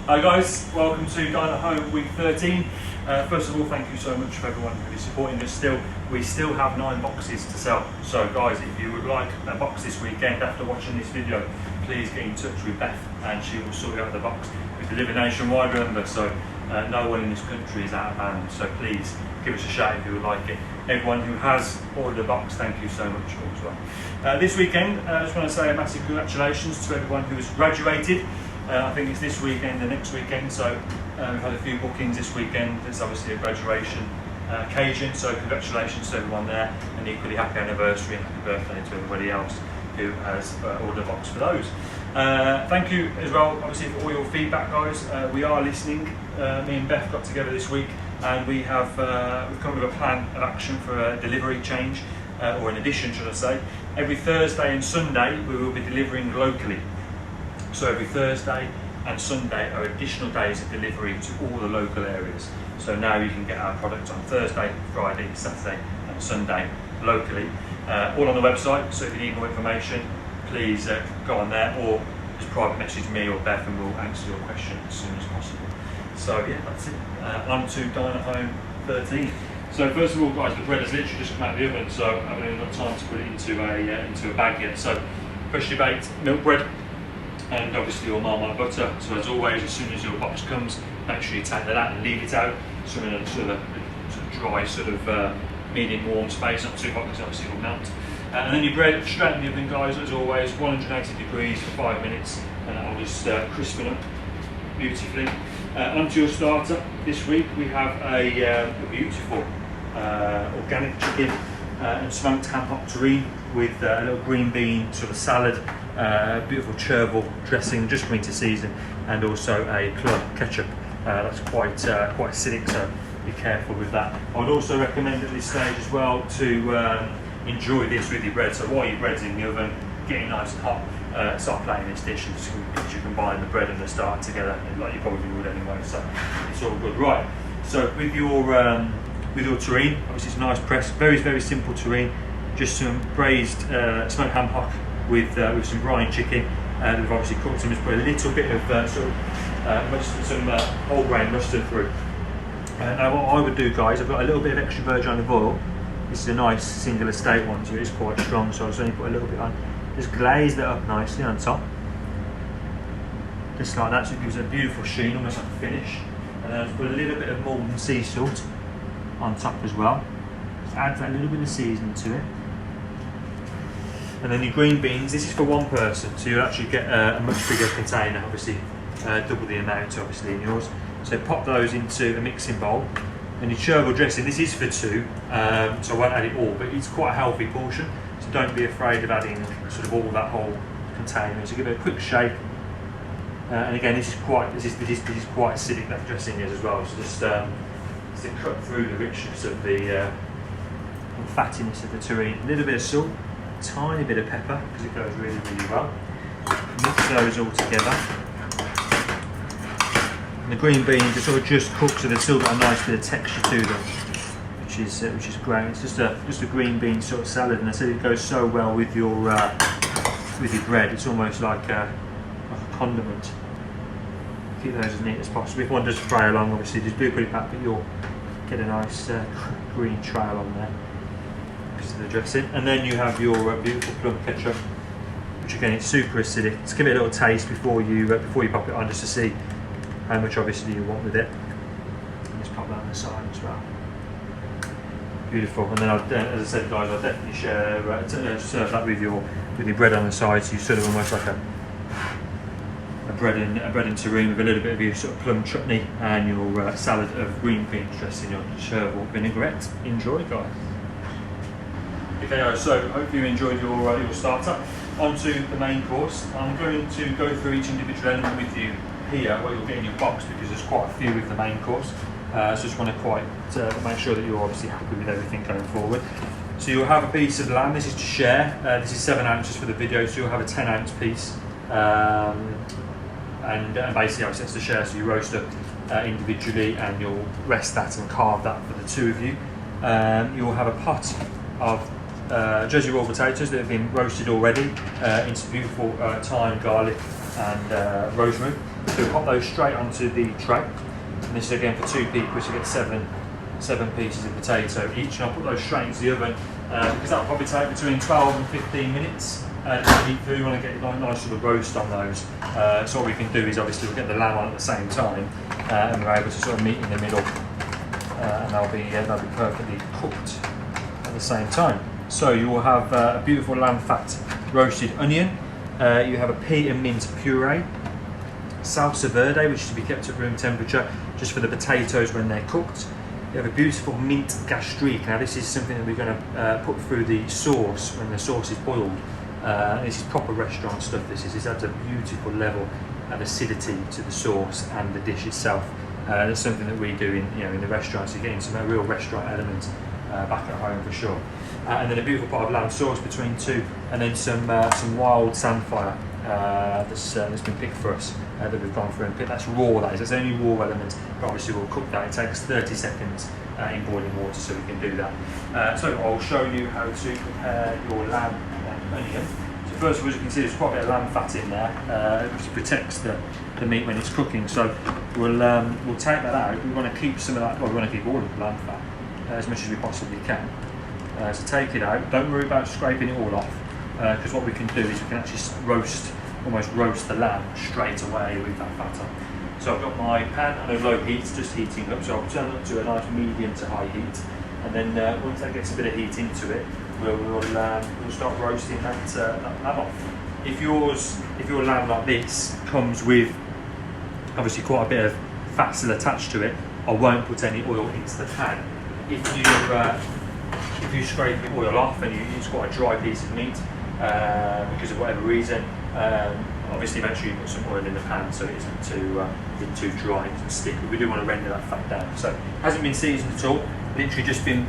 Hi guys, welcome to Dine at Home week 13. First of all, thank you so much for everyone who is supporting us still. We still have 9 boxes to sell. So guys, if you would like a box this weekend after watching this video, please get in touch with Beth and she will sort you out the box. We deliver nationwide, remember, so no one in this country is out of hand. So please give us a shout if you would like it. Everyone who has ordered a box, thank you so much as well. This weekend, I just want to say a massive congratulations to everyone who has graduated. I think it's this weekend and next weekend, so we've had a few bookings this weekend. It's obviously a graduation occasion, so congratulations to everyone there, and equally happy anniversary and happy birthday to everybody else who has ordered a box for those. Thank you as well, obviously, for all your feedback, guys. We are listening. Me and Beth got together this week, and we've come up with a plan of action for a delivery change, or an addition, should I say. Every Thursday and Sunday, we will be delivering locally. So every Thursday and Sunday are additional days of delivery to all the local areas. So now you can get our products on Thursday, Friday, Saturday and Sunday locally. All on the website, so if you need more information, please go on there or just private message me or Beth and we'll answer your question as soon as possible. So yeah, that's it. On to Dine at Home 13. So first of all, guys, the bread has literally just come out of the oven, so I haven't even got time to put it into a bag yet. So freshly baked milk bread, and obviously your Marmite butter. So as always, as soon as your box comes, make sure you take that out and leave it out, so in a sort of dry, medium warm space, not too hot because obviously it will melt. And then your bread straight in the oven, guys, as always, 180 degrees for 5 minutes, and that will just crispen up beautifully. Onto your starter. This week we have a beautiful organic chicken and smoked ham hock terrine with a little green bean sort of salad, beautiful chervil dressing just coming to season, and also a plum ketchup. That's quite acidic, so be careful with that. I would also recommend at this stage as well to enjoy this with your bread. So while your bread's in the oven, getting nice and hot, start plating this dish, because you combine the bread and the starter together like you probably would anyway. So it's all good, right? So with your terrine, obviously it's a nice press, very simple terrine. Just some braised smoked ham hock with some brine chicken. We've obviously cooked them. Just put a little bit of some whole grain mustard through. Now what I would do, guys, I've got a little bit of extra virgin olive oil. This is a nice single estate one, so it is quite strong. So I'll just only put a little bit on. Just glaze that up nicely on top, just like that. So it gives it a beautiful sheen, almost like a finish. And then I'll put a little bit of Malton sea salt on top as well. Just add that little bit of seasoning to it. And then your green beans, this is for one person, so you'll actually get a much bigger container, obviously double the amount obviously in yours. So pop those into a mixing bowl. And your chervil dressing, this is for 2, so I won't add it all, but it's quite a healthy portion, so don't be afraid of adding sort of all that whole container. So give it a quick shake. And again, this is quite acidic, that dressing is as well, so just to cut through the richness of the fattiness of the terrine. A little bit of salt, a tiny bit of pepper, because it goes really well. Mix those all together. And the green beans are sort of just cooked, so they've still got a nice bit of texture to them, which is great. It's just a green bean sort of salad, and I said it goes so well with your bread. It's almost like a condiment. Keep those as neat as possible. If one does fry along, obviously just do put it back, but you'll get a nice green trail on there because of the dressing. And then you have your beautiful plum ketchup, which again it's super acidic. Just give it a little taste before you pop it on, just to see how much obviously you want with it. And just pop that on the side as well. Beautiful. And then as I said, guys, I'll definitely serve that with your bread on the side, so you sort of almost like a bread and terrine with a little bit of your sort of plum chutney and your salad of green beans dressing, your chervil vinaigrette. Enjoy, guys. Okay, so hopefully you enjoyed your starter. On to the main course. I'm going to go through each individual element with you here, what you'll get in your box, because there's quite a few with the main course. So just want to make sure that you're obviously happy with everything going forward. So you'll have a piece of lamb. This is to share. This is 7 ounces for the video, so you'll have a 10-ounce piece. And basically obviously it's to share, so you roast it individually and you'll rest that and carve that for the 2 of you. You'll have a pot of Jersey roll potatoes that have been roasted already into beautiful thyme, garlic and rosemary. So we pop those straight onto the tray, and this is again for 2 people, so you get seven pieces of potato each, and I'll put those straight into the oven because that'll probably take between 12 and 15 minutes. We want to get a nice sort of roast on those. So what we can do is obviously we'll get the lamb on at the same time, and we're able to sort of meet in the middle, and they'll be perfectly cooked at the same time. So you will have a beautiful lamb fat roasted onion. You have a pea and mint puree, salsa verde, which is to be kept at room temperature just for the potatoes when they're cooked. You have a beautiful mint gastrique. Now this is something that we're going to put through the sauce when the sauce is boiled. This is proper restaurant stuff. This adds a beautiful level of acidity to the sauce and the dish itself. That's something that we do in the restaurants. You're getting some real restaurant elements back at home for sure. And then a beautiful pot of lamb sauce between two, and then some wild samphire that's been picked for us that we've gone through and picked. That's raw. That's only raw element. But obviously we'll cook that. It takes 30 seconds in boiling water, so we can do that. So I'll show you how to prepare your lamb and onion. So first of all, as you can see, there's quite a bit of lamb fat in there, which protects the meat when it's cooking. So we'll take that out. We want to keep some of that. Well, we want to keep all of the lamb fat as much as we possibly can. So take it out. Don't worry about scraping it all off, because what we can do is we can actually almost roast the lamb straight away with that fat on. So I've got my pan on a low heat, just heating up. So I'll turn it up to a nice medium to high heat, and then once that gets a bit of heat into it, we'll start roasting that lamb off. If your lamb like this comes with obviously quite a bit of fat still attached to it, I won't put any oil into the pan. If you scrape the oil off and it's quite a dry piece of meat because of whatever reason, obviously make sure you put some oil in the pan so it isn't too dry and doesn't stick. But we do want to render that fat down. So it hasn't been seasoned at all. Literally just been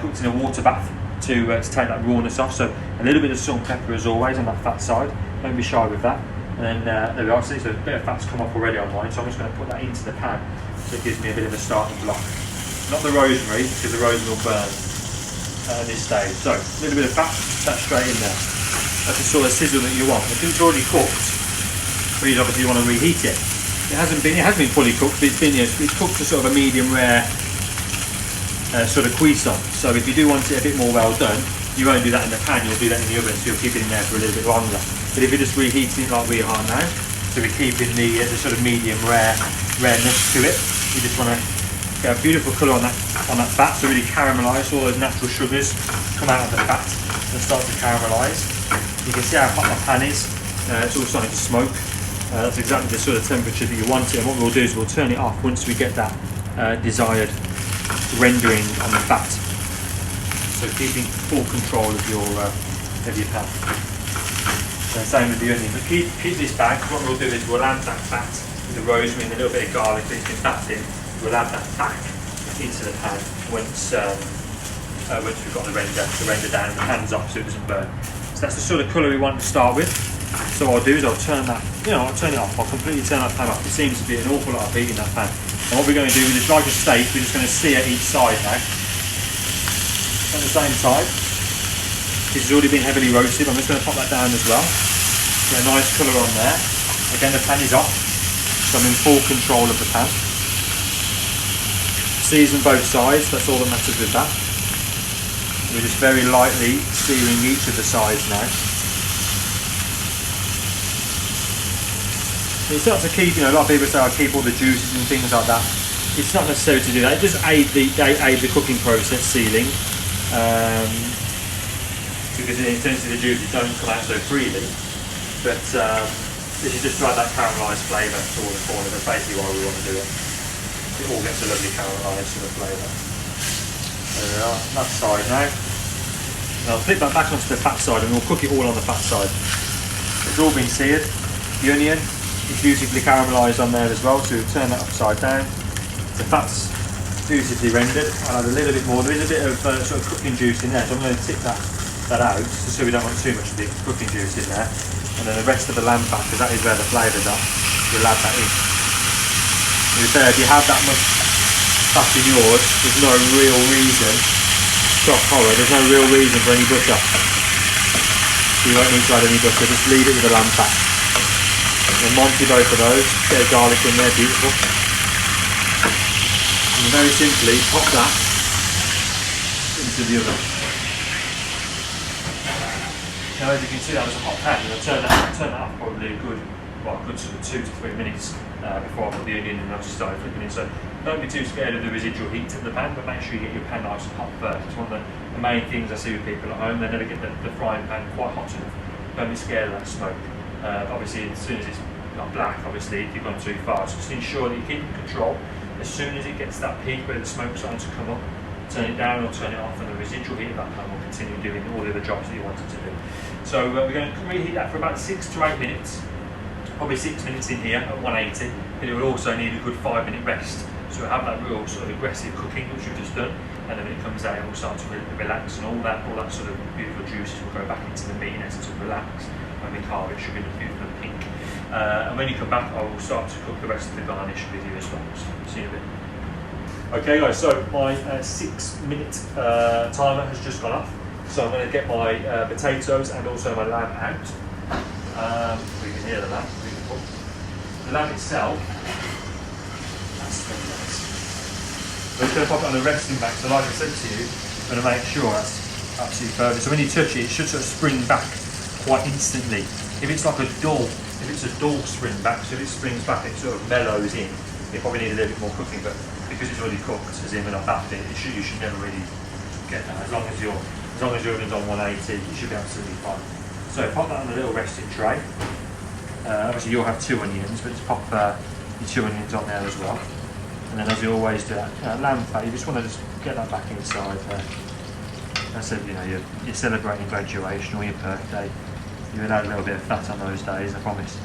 cooked in a water bath to take that rawness off. So a little bit of salt and pepper as always on that fat side. Don't be shy with that. And then there we are. So a bit of fat's come off already on mine. So I'm just going to put that into the pan. So it gives me a bit of a starting block. Not the rosemary, because the rosemary will burn at this stage. So a little bit of fat straight in there. That's the sort of sizzle that you want. If it's already cooked, please obviously you want to reheat it. It has been fully cooked, but it's cooked to sort of a medium rare sort of cuisson. So if you do want it a bit more well done, you won't do that in the pan, you'll do that in the oven, so you'll keep it in there for a little bit longer. But if you're just reheating it like we are now, so we're keeping the sort of medium rareness to it, you just want to get a beautiful colour on that fat, so really caramelise. All those natural sugars come out of the fat and start to caramelise. You can see how hot my pan is. It's all starting to smoke. That's exactly the sort of temperature that you want it. And what we'll do is we'll turn it off once we get that desired rendering on the fat. So keeping full control of your pan. So same with the onion. But keep this back. What we'll do is we'll add that fat with the rosemary and a little bit of garlic that it's been fat in. We'll add that back into the pan once we've got the render down and the pan's off so it doesn't burn. So that's the sort of colour we want to start with. So what I'll do is I'll turn it off. I'll completely turn that pan off. It seems to be an awful lot of heat in that pan. And what we're going to do is, like a steak, we're just going to sear each side now. At the same side. This has already been heavily roasted. I'm just going to pop that down as well. Get a nice colour on there. Again, the pan is off, so I'm in full control of the pan. Season both sides, that's all that matters with that. We're just very lightly searing each of the sides now. You start to keep, a lot of people say I keep all the juices and things like that. It's not necessary to do that. It does aid the cooking process, sealing, because in terms of the juices don't come out so freely. But this is just to add that caramelised flavour to all the corners. That's basically why we want to do it. It all gets a lovely caramelised sort of flavour. There we are, that side now. And I'll flip that back onto the fat side and we'll cook it all on the fat side. It's all been seared. The onion is beautifully caramelised on there as well, so we'll turn that upside down. The fat's beautifully rendered. I'll add a little bit more. There is a bit of sort of cooking juice in there, so I'm going to tip that out just so we don't want too much of the cooking juice in there. And then the rest of the lamb fat, because that is where the flavours are, we'll add that in. If you have that much fat in yours, there's no real reason, shock horror, there's no real reason for any butter. So you won't need to add any butter, just leave it with the lamb fat. And Monty both of those, bit of garlic in there, beautiful. And very simply pop that into the oven. Now as you can see, that was a hot pan, and I turned that up probably a good sort of 2 to 3 minutes before I put the onion in and I just started flipping it. So don't be too scared of the residual heat in the pan, but make sure you get your pan nice and hot first. It's one of the main things I see with people at home. They never get the frying pan quite hot enough. Don't be scared of that smoke. Obviously, as soon as it's not black, obviously, if you've gone too far, so just ensure that you keep in control. As soon as it gets that peak where the smoke's starting to come up, turn it down or turn it off, and the residual heat of that pan will continue doing all the other jobs that you want it to do. So we're going to reheat that for about 6 to 8 minutes. Probably 6 minutes in here at 180, but it will also need a good 5-minute rest. So we'll have that real sort of aggressive cooking, which we've just done, and then when it comes out, it will start to relax, and all that sort of beautiful juices will go back into the meat in essence of relax. When we carve it, should be beautiful and pink. And when you come back, I will start to cook the rest of the garnish with you as well. So see you in a bit. Okay guys, so my 6-minute timer has just gone off. So I'm going to get my potatoes and also my lamb out. We can hear the lamb, beautiful. The lamb itself, that's 20 minutes. We're just going to pop it on the resting back, so like I said to you, I'm going to make sure that's absolutely perfect. So when you touch it, it should sort of spring back quite instantly. If it's like a dull spring back, so if it springs back, it sort of mellows in. You probably need a little bit more cooking, but because it's already cooked, as in when I baffed it, you should never really get that. As long as your oven's on 180, you should be absolutely fine. So pop that on a little resting tray. Obviously you'll have 2 onions, but just pop your 2 onions on there as well. And then as you always do, lamb fat, you just want to just get that back inside there. I said, you know, you're celebrating graduation or your birthday. You would add a little bit of fat on those days, I promise.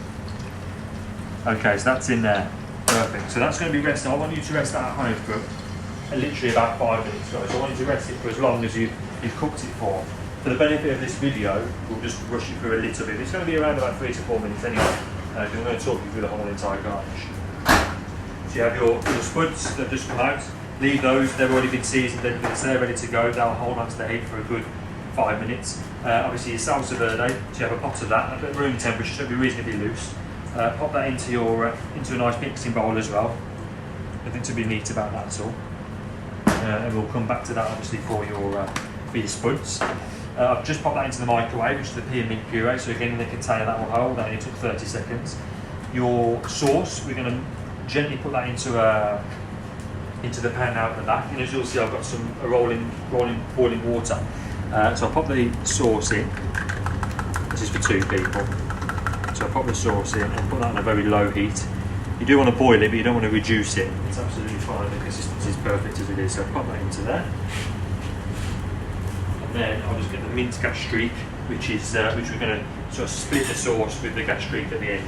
Okay, so that's in there. Perfect. So that's going to be resting. I want you to rest that at home for literally about 5 minutes, guys. I want you to rest it for as long as you've cooked it for. For the benefit of this video, we'll just rush you through a little bit. It's going to be around about 3 to 4 minutes anyway, because I'm going to talk you through the whole entire garnish. So you have your spuds that have just come out. Leave those, they've already been seasoned, they're ready to go. They'll hold on to the heat for a good 5 minutes. Obviously your salsa verde, so you have a pot of that at room temperature, so it'll be reasonably loose. Pop that into a nice mixing bowl as well. Nothing to be neat about that at all. And we'll come back to that obviously for your spuds. I've just popped that into the microwave, which is the pea and mint puree, so again in the container that will hold, that only took 30 seconds. Your sauce, we're going to gently put that into the pan out the back, and as you'll see I've got some rolling boiling water. So I'll pop the sauce in, this is for 2 people. So I'll pop the sauce in and put that on a very low heat. You do want to boil it, but you don't want to reduce it. It's absolutely fine, the consistency is perfect as it is, so pop that into there. Then I'll just get the mint gastrique, which we're going to sort of split the sauce with the gastrique at the end,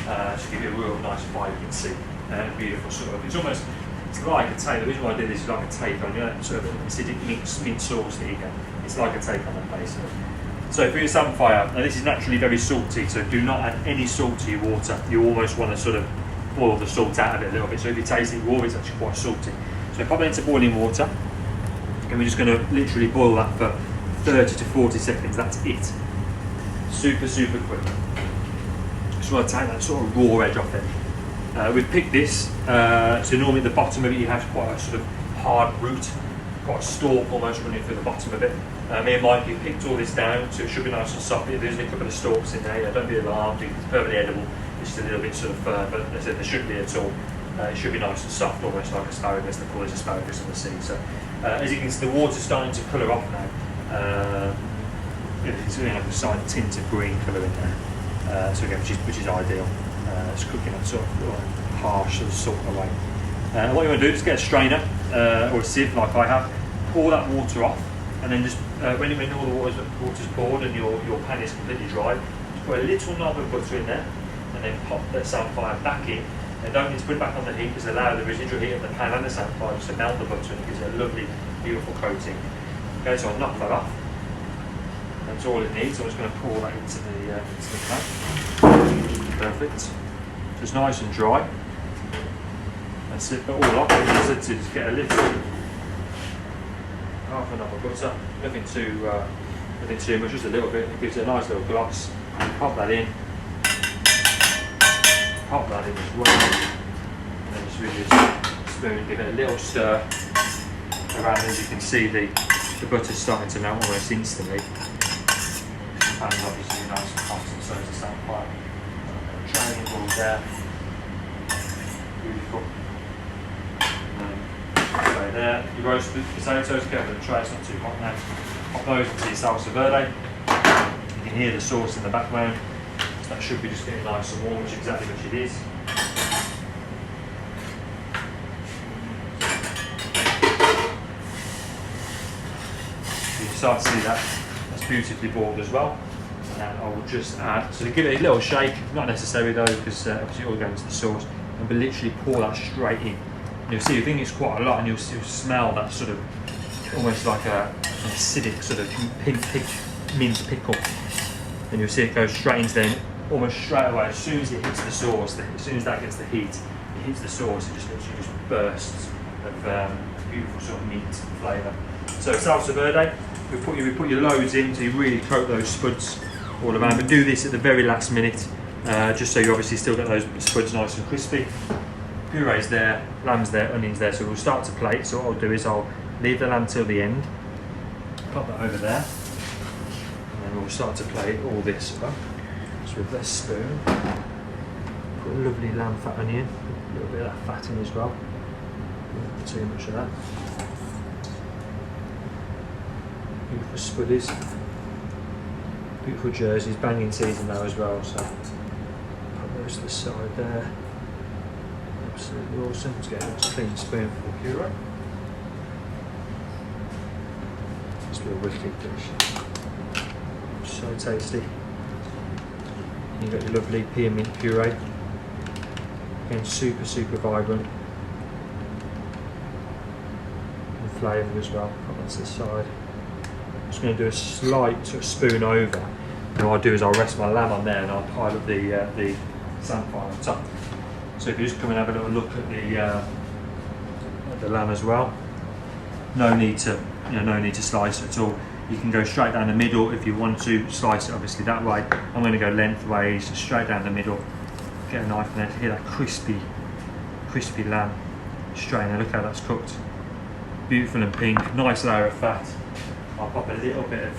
to give it a real nice vibrancy and beautiful sort of. It's like a take. The reason why I did this is like a take on, you know, sort of acidic mint sauce that you get. It's like a take on that base. So for your samphire, now this is naturally very salty, so do not add any salt to your water. You almost want to sort of boil the salt out of it a little bit. So if you taste it raw, it's actually quite salty. So pop it into boiling water, and we're just going to literally boil that for 30 to 40 seconds, that's it. Super, super quick. Just want to take that sort of raw edge off it. We've picked this, so normally at the bottom of it you have quite a sort of hard root, quite a stalk almost running through the bottom of it. Me and Mike, we picked all this down, so it should be nice and soft. There's a couple of stalks in there, don't be alarmed, it's perfectly edible. It's just a little bit sort of firm, but as I said, there shouldn't be at all. It should be nice and soft, almost like asparagus. They call this asparagus on the sea. So as you can see, the water's starting to colour off now. It's really like a slight tint of green colour in there, so again, which is ideal. It's cooking that sort of harsh sort of salt away. What you want to do is get a strainer or a sieve like I have, pour that water off, and then just when all the water's poured and your pan is completely dry, just put a little knob of butter in there, and then pop the samphire back in. And don't need to put it back on the heat, because allow the residual heat of the pan and the samphire just to melt the butter, and it gives it a lovely, beautiful coating. Okay, so I'll knock that off. That's all it needs. I'm just going to pour that into the pan. Perfect. Just nice and dry. That's it. But all off. I said to just get a little, half a knob of butter. Nothing too much. Just a little bit. It gives it a nice little gloss. Pop that in. pop that in as well. And then just really use a spoon, give it a little stir around. As you can see, the butter's starting to melt almost instantly. The pan's obviously nice and hot, and so is the samphire. Training all there. Beautiful. So there, your roast potatoes, careful the tray, it's not too hot now. Pop those into your salsa verde. You can hear the sauce in the background. So that should be just getting nice and warm, which is exactly what it is. You can start to see that's beautifully boiled as well. And I will just add, so to give it a little shake, not necessary though, because obviously it all goes into the sauce, and we'll literally pour that straight in. And you'll see, you think it's quite a lot, and you'll smell that sort of, almost like an acidic sort of mint pickle. And you'll see it goes straight into there, almost straight away, as soon as it hits the sauce, as soon as that gets the heat, it hits the sauce, it just literally just bursts of beautiful sort of mint flavour. So salsa verde, we put your loads in to really coat those spuds all around, but do this at the very last minute, just so you obviously still get those spuds nice and crispy. Puree's there, lamb's there, onions there, so we'll start to plate. So what I'll do is I'll leave the lamb till the end, pop that over there, and then we'll start to plate all this up. So with this spoon, put a lovely lamb fat onion, a little bit of that fat in as well, not put too much of that. Beautiful spuddies, beautiful jerseys, banging season now as well, so put those to the side there. Absolutely awesome. Let's get a nice clean spoon for the puree. This will be a wicked dish. So tasty. You've got your lovely pea and mint puree. Again, super vibrant. And flavour as well. Put that to the side. I'm just going to do a slight sort of spoon over. And what I'll do is I'll rest my lamb on there, and I'll pile up the samphire on top. So if you just come and have a little look at the lamb as well, no need to slice it at all. You can go straight down the middle if you want to slice it, obviously that way. I'm going to go lengthways, straight down the middle. Get a knife in there to hear that crispy lamb straight in there. Look how that's cooked. Beautiful and pink, nice layer of fat. I'll pop a little bit of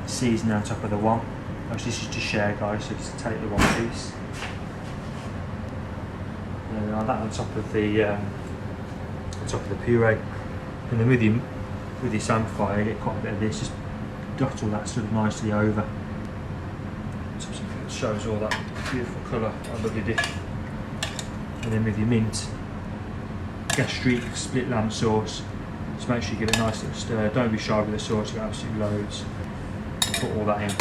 seasoning on top of the one. Obviously this is just share, guys, so just take the one piece. And that on top of the puree, and then with your samphire, you get quite a bit of this. Just dot all that sort of nicely over. So it shows all that beautiful colour. I love your dish. And then with your mint, gastrique split lamb sauce. Just make sure you give it a nice little stir. Don't be shy with the sauce. You got absolutely loads. Put all that in.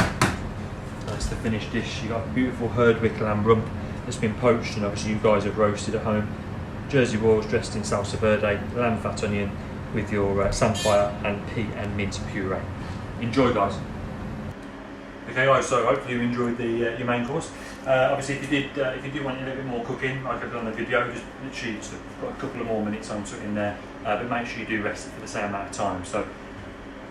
That's the finished dish. You got a beautiful Herdwick lamb rump that's been poached, and obviously you guys have roasted at home. Jersey walls dressed in salsa verde, lamb fat onion with your samphire and pea and mint puree. Enjoy, guys. Okay, guys. So hopefully you enjoyed your main course. Obviously, if you did want a little bit more cooking, like I've done on the video, just literally just put a couple of more minutes onto it in there. But make sure you do rest it for the same amount of time. So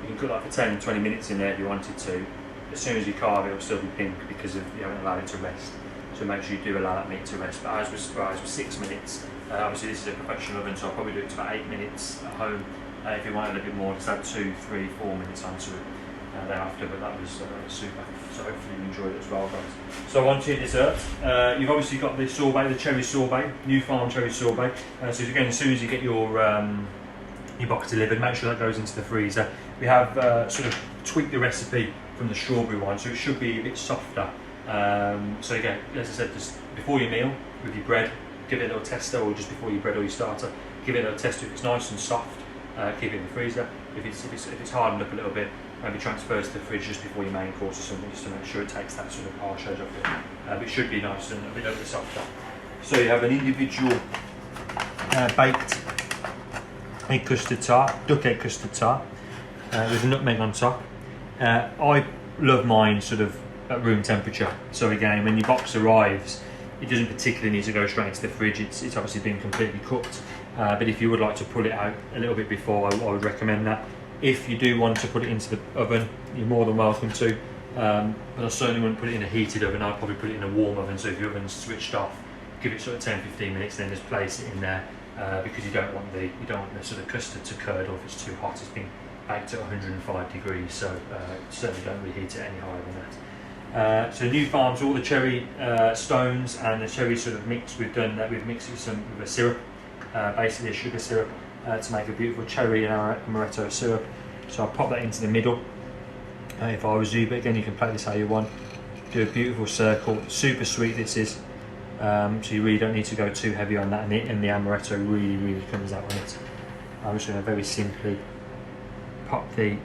you can cook like for 10 20 minutes in there if you wanted to. As soon as you carve it, it'll still be pink because you haven't allowed it to rest. So make sure you do allow that meat to rest. But ours was 6 minutes. Obviously this is a professional oven, so I'll probably do it to about 8 minutes at home. If you want a little bit more, just add 2, 3, 4 minutes onto it thereafter. But that was super. So hopefully you enjoyed it as well, guys. So on to your dessert. You've obviously got the sorbet, the cherry sorbet, New Farm cherry sorbet. So again, as soon as you get your box delivered, make sure that goes into the freezer. We have sort of tweaked the recipe from the strawberry one, so it should be a bit softer. So again, as I said, just before your meal with your bread, give it a little tester, or just before your bread or your starter, give it a little tester. If it's nice and soft, keep it in the freezer. If it's hardened up a little bit, maybe transfer it to the fridge just before your main course or something, just to make sure it takes that sort of harsh edge off it. But it should be nice and a bit softer. So you have an individual baked egg custard tart, duck egg custard tart, with a nutmeg on top. I love mine sort of at room temperature. So again, when your box arrives, it doesn't particularly need to go straight into the fridge. It's obviously been completely cooked. But if you would like to pull it out a little bit before, I would recommend that. If you do want to put it into the oven, you're more than welcome to. But I certainly wouldn't put it in a heated oven. I'd probably put it in a warm oven. So if your oven's switched off, give it sort of 10-15 minutes, then just place it in there because you don't want the sort of custard to curdle if it's too hot. It's been baked at 105 degrees, so certainly don't reheat it any higher than that. So New Farms, all the cherry stones and the cherry sort of mix we've done that, we've mixed with a syrup, basically a sugar syrup, to make a beautiful cherry and amaretto syrup. So I'll pop that into the middle if I was you, but again you can play this how you want. Do a beautiful circle, super sweet this is, so you really don't need to go too heavy on that, and the amaretto really comes out on it. I'm just going to very simply pop the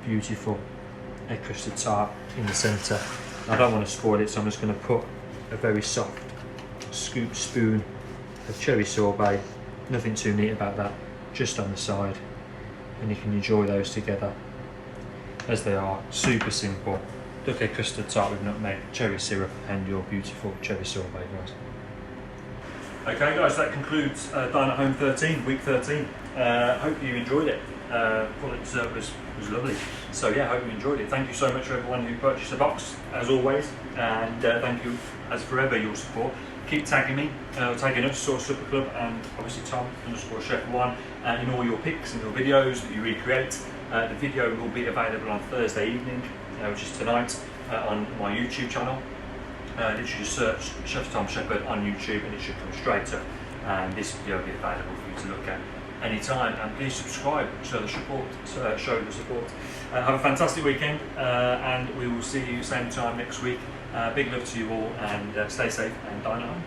beautiful egg custard tart in the centre. I don't want to spoil it, so I'm just going to put a very soft scoop spoon of cherry sorbet, nothing too neat about that, just on the side, and you can enjoy those together as they are. Super simple. Duck egg custard tart with nutmeg, cherry syrup, and your beautiful cherry sorbet, guys. Okay guys, that concludes Dine at Home 13, week 13. Hope you enjoyed it. Quality service was lovely. So yeah, hope you enjoyed it. Thank you so much for everyone who purchased a box, as always, and thank you as forever your support. Keep tagging me, tagging us, Sauce Super Club, and obviously Tom_Chef1 in all your pics and your videos that you recreate. The video will be available on Thursday evening, which is tonight, on my YouTube channel. Literally just search Chef Tom Shepherd on YouTube and it should come straight up, and this video will be available for you to look at anytime. And please subscribe, show the support. Have a fantastic weekend, and we will see you same time next week. Big love to you all, and stay safe and dine at home.